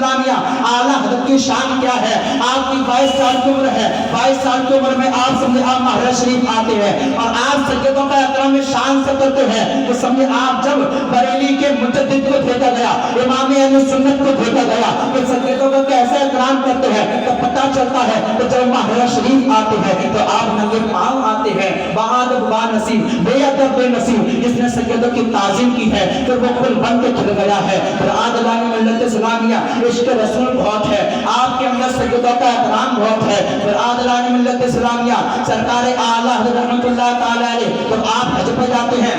इस्लामिया आला हज़रत की शान क्या है। आपकी 22 साल की उम्र है, 22 साल की उम्र में आप समझे आप महरा शरीफ आते हैं और आप सैयदों का एहतराम में शान से करते हैं। तो समझे आप जब बरेली के मुजद्दिद को देखा गया, इमाम अहले सुन्नत को देखा गया, तो सैयदों का कैसे एहतराम करते हैं, तो पता चलता है। तो जब महरा शरीफ आते हैं तो आप नंगे पांव आते हैं, बहादुर बानसीब बेअदब बेनसीब जिसने सैयदों की ताज़ीम की है तो वो फूल बन के खिल गया है। और आदलानी मिल्लत इस्लामिया इश्क रसूल बहुत है, आपके अंदर सैयदों का एहतराम बहुत है। और आदलानी मिल्लत इस्लामिया सरकार आला हज़रत रहमतुल्लाह ताला अलैह, तो आप हज पे जाते हैं,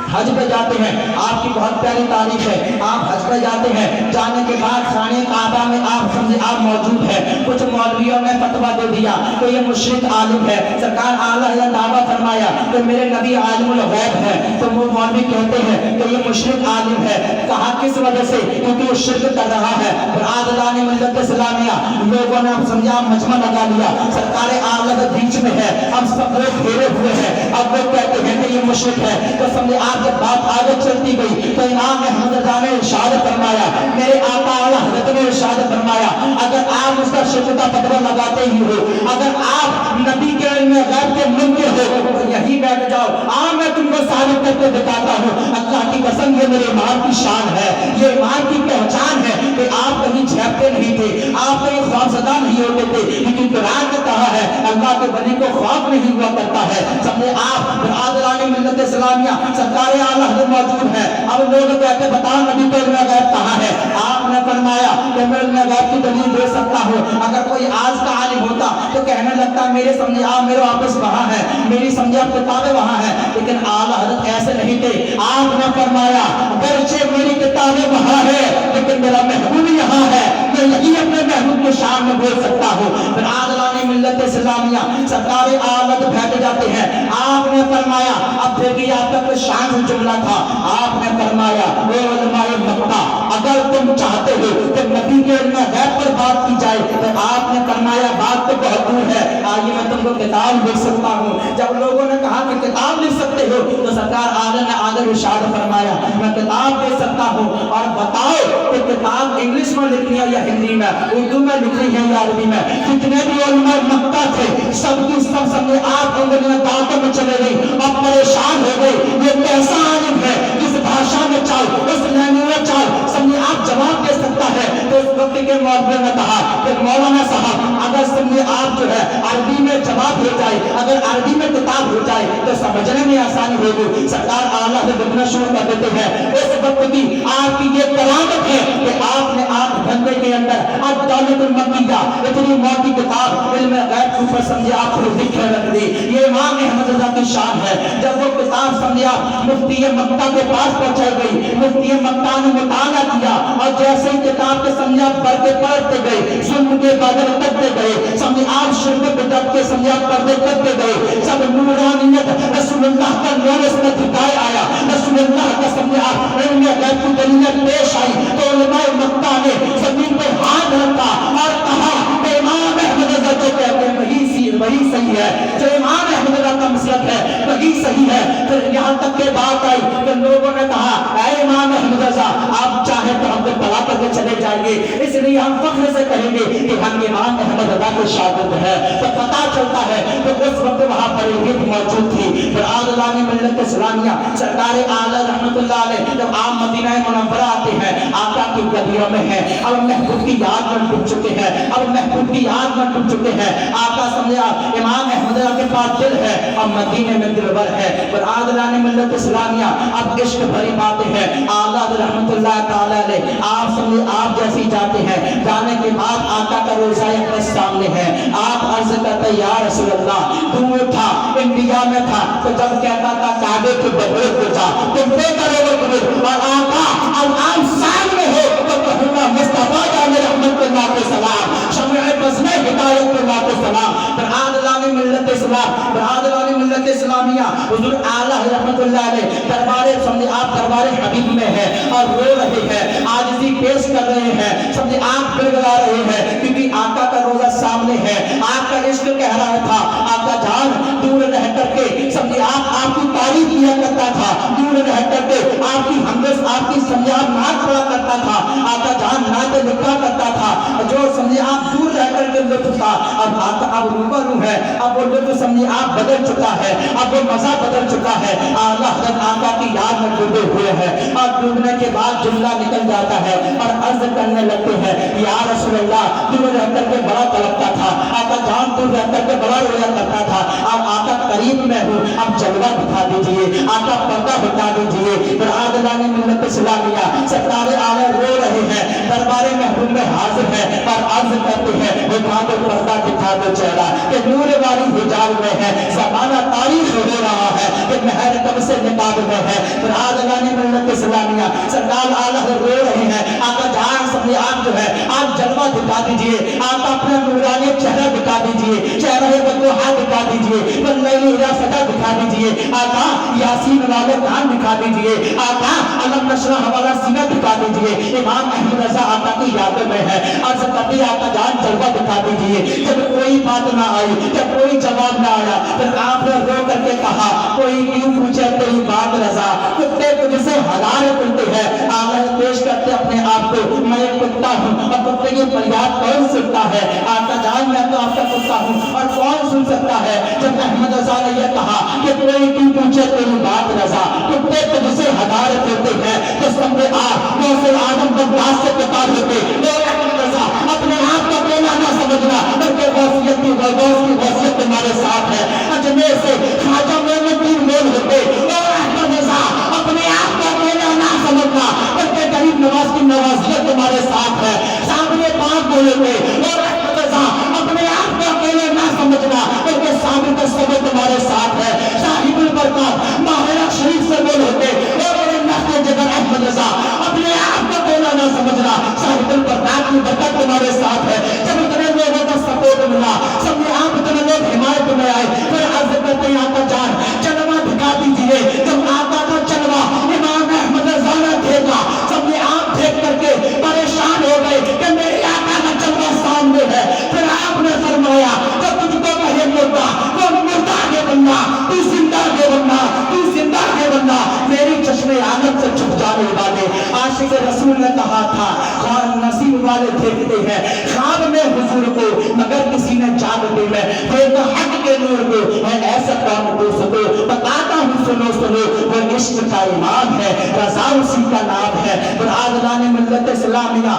हज पे जाते हैं, आपकी बहुत प्यारी तारीफ है। आप हज पे जाते हैं, जाने के बाद खाने काबा में आप समझे आप मौजूद है। कुछ मौलवियों ने फतवा दे दिया तो ये मुशरिक आलिम है। सरकार आला ने दावा फरमाया कि मेरे नबी आलिमुल गैब है, तो वो मौलवी कहते हैं कि ये मुशरिक आलिम है। कहा किस वजह से? क्योंकि वो शिर्क कर रहा है। और आदलानी मिल्लत इस्लामिया लोगों ने समझा मजमा लगा लिया, सरकार आला के बीच में है, अब सब लोग घेरे हुए हैं, अब लोग कहते हैं कि ये मुशरिक है। तो समझे आप जब बात आगे चलती गई तो इमाम अहमद रज़ा ने इरशाद फरमाया, मेरे आका आला हज़रत ने इरशाद फरमाया, अगर आप उसका शिर्क का फतवा लगाते ही हो, अगर आप नबी के इल्म गैब के मुनकिर हो तो यही बैठ जाओ, मैं तुमको साबित करके दिखाता हूँ। अल्लाह की कसम ये मेरे ईमान की शान है, ये ईमान की पहचान है कि आप कहीं झेपते नहीं थे, आप कहीं खौफज़दा नहीं होते थे, लेकिन कुरान ने कहा है अल्लाह के वली को खौफ नहीं हुआ करता है। समझे आप आदलानी मिल्लत इस्लामिया सरकार आला हज़रत मौजूद है। अब लोग कहते बताओ नबी का इल्म गैब कहाँ है? आपने फरमाया कि मैं इल्म गैब की दलील दे सकता हूँ। अगर कोई आज का आलिम होता तो कहने लगता मेरे समझे आप मेरे वापस वहाँ है, मेरी समझे आप किताबें वहाँ है, लेकिन आला हज़रत ऐसे नहीं थे। आपने फरमाया अगरचे मेरी किताबें वहाँ है लेकिन मेरा महबूब यहाँ है, मैं यही अपने महबूब के शान में बोल सकता हूँ। फिर आदलानी मिल्लत इस्लामिया सरकार आला बैठ जाते हैं। आपने फरमाया अब देखिए आपका कुछ शान जुमला था, आपने फरमाया ओ उलमाए मक्का अगर तुम चाहते हो कि नबी के इल्म गैब पर बात की जाए तो आपने फरमाया बात तो बहुत दूर है, आइए मैं तुमको किताब लिख सकता हूँ। जब लोगों ने कहा कि किताब लिख सकते हो तो सरकार आला ने आदर इरशाद फरमाया मैं किताब दे सकता हूँ, और बताओ कि किताब इंग्लिश में लिखनी है या हिंदी में, उर्दू में लिखनी है या अरबी में। जितने भी उलमाए मक्का थे सबकी सब समझे आप उंगलियां दांतों में चले गई और परेशान हो गए, ये कैसा आलिम है जिस भाषा में चाल उस लैंग्वेज में चाल समझे आप जवाब दे सकता है। तो उस वक्त के मौलवी ने कहा कि मौलाना साहब अगर समझे आप जो है अरबी में जवाब हो जाए, अगर अरबी में किताब हो जाए तो समझने में आसानी होगी। सरकार आला से लिखना शुरू कर देते हैं। उस वक्त की आपकी ये करामत है कि आपने आप धंधे के अंदर अब दौलतुल मक्किया इतनी मोटी किताब इल्म गैब के ऊपर समझे आप लिखे रख दी। ये इमाम अहमद रज़ा की शान है। जब वो किताब समझे आप मुफ्ती मक्का के पास पहुंचाई गई, मुफ्ती मक्का ने मुताला किया और जैसे ही किताब के समझे आप पर्दे पढ़ते गए, जुल्म के बादल करते गए, समझे आप शिर्क बिदअत के समझे आप पर्दे करते गए, सब नूरानियत रसूलुल्लाह का नूर इसमें दिखाई आया, रसूलुल्लाह का समझे आप इल्म गैब की दलीलें पेश आई। तो उलमाए मक्का ने जमीन पे हाथ रखा और कहा कि इमाम अहमद रज़ा जो कहते हैं वही सही है, जो इमाम अहमद रज़ा का मसलक है वही सही है। फिर यहाँ तक के बात आई कि लोगों ने कहा ऐ इमाम अहमद रज़ा आप चाहे तो हमको तला करके चले जाएंगे, इसलिए हम फख्र से कहेंगे कि हम इमाम अहमद रज़ा के शागिर्द हैं। तो पता चलता है कि उस वक्त वहाँ पर एक मौजूद थी। फिर आदलानी मिल्लत इस्लामिया सरकार आला रहमतुल्लाह अलैह जब आप मदीना मुनव्वरा आते हैं आका की गलियों में है, अब महबूब की याद में डूब चुके हैं, अब महबूब की याद में डूब चुके हैं। आका समझे इमाम अहमद रज़ा के पास दिल है और मदीने में दिलबर है। पर आदलानी मिल्लत इस्लामिया अब इश्क भरी बातें हैं। आला रहमतुल्लाह ताला अलैह आप समझे आप जैसे ही जाते हैं, जाने के बाद आका का रोज़ा अक़दस सामने है, आप अर्ज करते या रसूल अल्लाह दूर था इंडिया में था तो जब कहता था काबे के बगल को जा तुम पे करोगे तुम्हें, और आका अब आप सामने हो तो कहूँगा मुस्तफा जाने रहमतुल्लाह के सलाम शमए बज़्म हिदायत के को सलाम। पर आदलानी मिल्लत इस्लाम, पर आदलानी मिल्लत इस्लामिया हुजूर आला रहमतुल्लाह अलैह दरबारे समझे आप दरबारे हबीब में है और रो रहे हैं, आजिज़ी पेश कर रहे हैं, समझे आप गिड़गिड़ा रहे हैं क्योंकि आका का रोजा सामने है, आपका इश्क कह रहा था। आका जान दूर रह करके समझे आप आपकी तारीफ किया करता था, दूर रह करके आपकी हमदर्द आपकी समझे आप नाच पड़ा करता था, आका जान नाच लिखा करता लुत्फ समझिए आप बदल चुका है, अब वो मजा बदल चुका है। आला हज़रत आका की याद में डूबे हुए हैं और डूबने के बाद जुमला निकल जाता है और अर्ज करने लगते हैं, या रसूल अल्लाह, दूर रह करके बड़ा तड़पता था, आका जान दूर रह करके बड़ा रोया करता था, अब आका करीब में हूँ, अब जलवा दिखा दीजिए, आका पर्दा हटा दीजिए। फिर आदलाने मिल्लत इस्लामिया सरकार आले रो रहे हैं, दरबारे महबूब में हाजिर है और अर्ज करते हैं, वो कहा तो पर्दा दिखा दो चेहरा कि नूर वाली हिजाब में है, ज़माना तारीख हो रहा है कि महर कब से निकाब में है। फिर आदलाने मिल्लत इस्लामिया सरकार आला रो रहे हैं, आका जान सबने आप जो है आप जलवा दिखा दीजिए, आप अपना नूरानी चेहरा दिखा दीजिए, चेहरा बदोहा दिखा दीजिए, बल्लैली सदा दिखा दीजिए, आका यासीन वाले कान दिखा दीजिए, आका अलम नशरह वाला सीना दिखा दीजिए। इमाम अहमद रज़ा आका की याद में है, अर्ज़ करती आका जान जलवा दिखा दीजिए। जब कोई बात ना आई, जब कोई जवाब ना आया, फिर आपने रो करके कहा, कोई क्यों पूछे तेरी बात रज़ा, कुत्ते तुझसे हजार कुत्ते हैं। आगे पेश करते अपने आप को, मैं एक कुत्ता हूँ और कुत्ते की फरियाद कौन सुनता है, आका जान मैं तो आपका कुत्ता हूँ और कौन सुन सकता है। जब अहमद रज़ा ने यह कहा कि कोई क्यों पूछे तेरी बात रज़ा, कुत्ते तुझसे हजार कुत्ते हैं, तो समझे से आदम बदमाश से कतार होते। अहमद रज़ा अपने आप को बोला ना समझना, बल्कि वसीयत की वसीयत तुम्हारे साथ है। अजमेर से ख्वाजा मोइनुद्दीन मोल होते, अहमद रज़ा अपने आप को बोला ना समझना, बल्कि गरीब नवाज की नवाजियत तुम्हारे साथ है। सामने बात बोले थे, अहमद रज़ा अपने आप को अकेले ना समझना, बल्कि सामने का सब तुम्हारे साथ है। साहिबुल बरकत माहिरा शरीफ से बोल होते, जगह अहमद रज़ा अपने आप को बोला ना समझना, साहिबुल बरकत की बरकत तुम्हारे साथ है। जब इतने लोगों का सपोर्ट मिला, सब आप इतने लोग हिमायत में आए, फिर अर्ज करते हैं आका जान चलवा दिखा दीजिए। जब आका का चलवा इमाम अहमद रज़ा ने देखा, सबने आप देख करके परेशान हो गए कि मेरे आका का चलवा सामने है। फिर आपने फरमाया, जब तुझको कहे मुर्दा, वो मुर्दा के बनना, तू जिंदा के बनना, तू जिंदा के बनना। मेरी चश्मे आदम से छुप जाने वाले आशिक रसूल ने कहा था, ख्वाब नसीब वाले देखते हैं ख्वाब में हुजूर को, मगर किसी ने जागते में देखा हक के नूर को। मैं ऐसा काम दोस्तों बताता हूँ, सुनो सुनो, वो इश्क का इमाम है, रज़ा उसी का नाम है। और आदलाने मिल्लत इस्लामिया